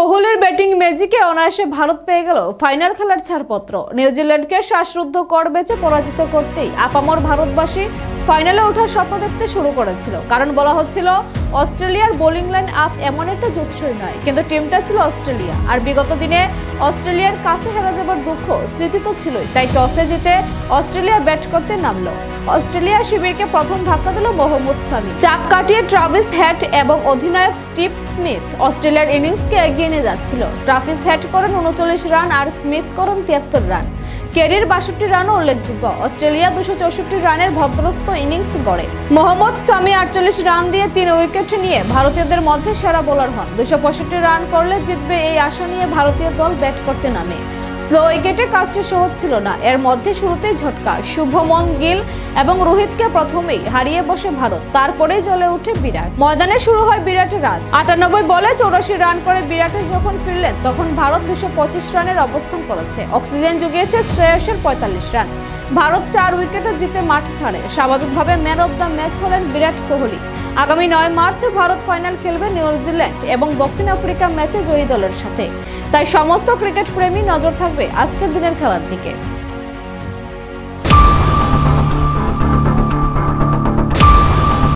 কোহলির ব্যাটিং ম্যাজিকে অনায়াসে ভারত পেয়ে গেল ফাইনাল খেলার ছাড়পত্র। নিউজিল্যান্ডকে শ্বাসরুদ্ধ কর বেচে পরাজিত করতেই আপামর ভারতবাসী ফাইনালে ওঠার স্বপ্ন দেখতে শুরু করেছিল। কারণ বলা হচ্ছিল অস্ট্রেলিয়ার বোলিং লাইন আপ এমন একটা জুৎসই নয়, কিন্তু টিমটা ছিল অস্ট্রেলিয়া। আর বিগত দিনে অস্ট্রেলিয়ার কাছে হেরে যাবার দুঃখ স্মৃতি তো ছিলই, তাই টসে জিতে অস্ট্রেলিয়া ব্যাট করতে নামলো। অস্ট্রেলিয়া শিবিরকে প্রথম ধাক্কা দিল মোহাম্মদ সামি। চাপ কাটিয়ে ট্রাভিস হেড এবং অধিনায়ক স্টিভ স্মিথ অস্ট্রেলিয়ার ইনিংসকে এগিয়ে নিয়ে যাচ্ছিল। ট্রাভিস হেড করেন 39 রান আর স্মিথ করেন 73 রান। ক্যারির 62 রানও উল্লেখযোগ্য। অস্ট্রেলিয়া 264 রানের ভদ্রস্থ ইনিংস গড়ে। মোহাম্মদ সামি 48 রান দিয়ে 3 উইকেট নিয়ে ভারতীয়দের মধ্যে সেরা বোলার হন। 265 রান করলে জিতবে এই আশা নিয়ে ভারতীয় দল ব্যাট করতে নামে। স্লো উইকেটে কাজটি সহজ ছিল না। এর মধ্যে শুরুতেই ঝটকা। শুভমন গিল এবং রোহিতকে প্রথমেই হারিয়ে বসে ভারত, তারপরেই জ্বলে ওঠে বিরাট। ময়দানে শুরু হয় বিরাটের রাজ। 98 বলে 84 রান করে বিরাটে যখন ফিরলেন, তখন ভারত 225 রানের অবস্থান করেছে। অক্সিজেন জুগিয়েছে শ্রেয়সের 45 রান। ভারত 4 উইকেটে জিতে মাঠ ছাড়ে। স্বাভাবিকভাবে ম্যান অব দ্য ম্যাচ হলেন বিরাট কোহলি। আগামী 9 মার্চ ভারত ফাইনাল খেলবে নিউজিল্যান্ড এবং দক্ষিণ আফ্রিকা ম্যাচে জয়ী দলের সাথে। তাই সমস্ত ক্রিকেট প্রেমী নজর থাকবে আজকের দিনের খেলার দিকে।